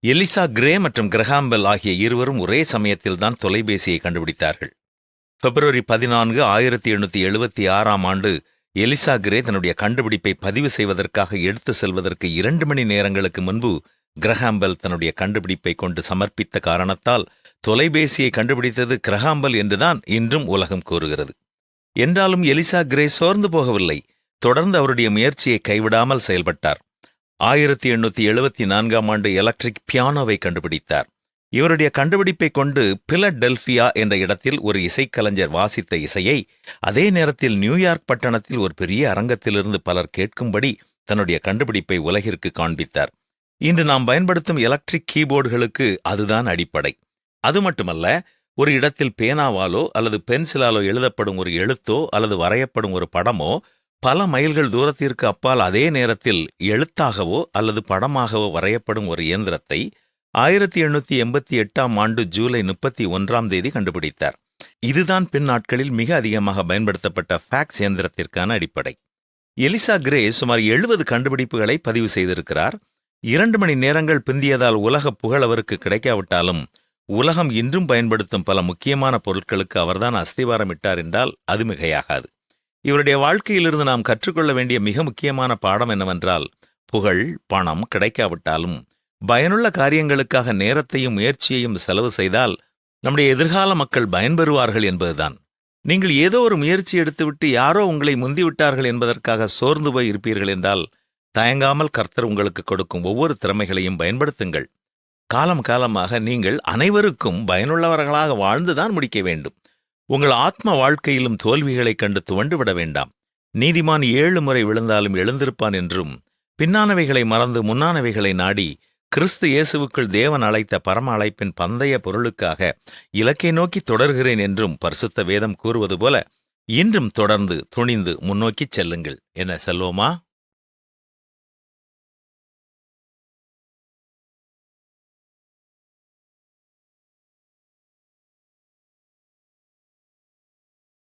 Elisha grey மற்றும் Graham bell ஆகிய இருவரும் ஒரே சமயத்தில்தான் தொலைபேசியை கண்டுபிடித்தார்கள். பிப்ரவரி 14, 1876 ஆண்டு எலிசா கிரே தன்னுடைய கண்டுபிடிப்பை பதிவு செய்வதற்காக எடுத்து செல்வதற்கு 2 மணி நேரங்களுக்கு முன்பு கிரஹாம் பெல் தன்னுடைய கண்டுபிடிப்பை கொண்டு சமர்ப்பித்த காரணத்தால் தொலைபேசியை கண்டுபிடித்தது கிரஹாம் பெல் என்றுதான் இன்றும் உலகம் கூறுகிறது. என்றாலும் எலிசா கிரே சோர்ந்து போகவில்லை. தொடர்ந்து அவருடைய முயற்சியை கைவிடாமல் செயல்பட்டார். 1874 ஆண்டு எலக்ட்ரிக் பியானோவை கண்டுபிடித்தார். இவருடைய கண்டுபிடிப்பை கொண்டு பிலடெல்பியா என்ற இடத்தில் ஒரு இசைக்கலைஞர் வாசித்த இசையை அதே நேரத்தில் நியூயார்க் பட்டணத்தில் ஒரு பெரிய அரங்கத்திலிருந்து பலர் கேட்கும்படி தன்னுடைய கண்டுபிடிப்பை உலகிற்கு காண்பித்தார். இன்று நாம் பயன்படுத்தும் எலக்ட்ரிக் கீபோர்டுகளுக்கு அதுதான் அடிப்படை. அது மட்டுமல்ல, ஒரு இடத்தில் பேனாவாலோ அல்லது பென்சிலாலோ எழுதப்படும் ஒரு எழுத்தோ அல்லது வரையப்படும் ஒரு படமோ பல மைல்கள் தூரத்திற்கு அப்பால் அதே நேரத்தில் எழுத்தாகவோ அல்லது படமாகவோ வரையப்படும் ஒரு இயந்திரத்தை 1888 ஆண்டு ஜூலை 31 கண்டுபிடித்தார். இதுதான் பின் நாட்களில் மிக அதிகமாக பயன்படுத்தப்பட்ட ஃபேக்ஸ் இயந்திரத்திற்கான அடிப்படை. எலிசா கிரே சுமார் 70 கண்டுபிடிப்புகளை பதிவு செய்திருக்கிறார். 2 மணி நேரங்கள் பிந்தியதால் உலக புகழ் அவருக்கு கிடைக்காவிட்டாலும் உலகம் இன்றும் பயன்படுத்தும் பல முக்கியமான பொருட்களுக்கு அவர்தான் அஸ்திவாரமிட்டார் என்றால் அது மிகையாகாது. இவருடைய வாழ்க்கையிலிருந்து நாம் கற்றுக்கொள்ள வேண்டிய மிக முக்கியமான பாடம் என்னவென்றால், புகழ், பணம் கிடைக்காவிட்டாலும் பயனுள்ள காரியங்களுக்காக நேரத்தையும் முயற்சியையும் செலவு செய்தால் நம்முடைய எதிர்கால மக்கள் பயன்பெறுவார்கள் என்பதுதான். நீங்கள் ஏதோ ஒரு முயற்சி எடுத்துவிட்டு யாரோ உங்களை முந்திவிட்டார்கள் என்பதற்காக சோர்ந்து போய் இருப்பீர்கள் என்றால் தயங்காமல் கர்த்தர் உங்களுக்கு கொடுக்கும் ஒவ்வொரு திறமைகளையும் பயன்படுத்துங்கள். காலம் காலமாக நீங்கள் அனைவருக்கும் பயனுள்ளவர்களாக வாழ்ந்துதான் முடிக்க வேண்டும். உங்கள் ஆத்ம வாழ்க்கையிலும் தோல்விகளைக் கண்டு துவண்டுவிட வேண்டாம். நீதிமான் 7 முறை விழுந்தாலும் எழுந்திருப்பான் என்றும், பின்னானவைகளை மறந்து முன்னானவைகளை நாடி கிறிஸ்து இயேசுவுக்குள் தேவன் அழைத்த பரம அழைப்பின் பந்தய பொருளுக்காக இலக்கை நோக்கி தொடர்கிறேன் என்றும் பரிசுத்த வேதம் கூறுவது போல இன்றும் தொடர்ந்து துணிந்து முன்னோக்கிச் செல்லுங்கள். என்ன செல்வோமா?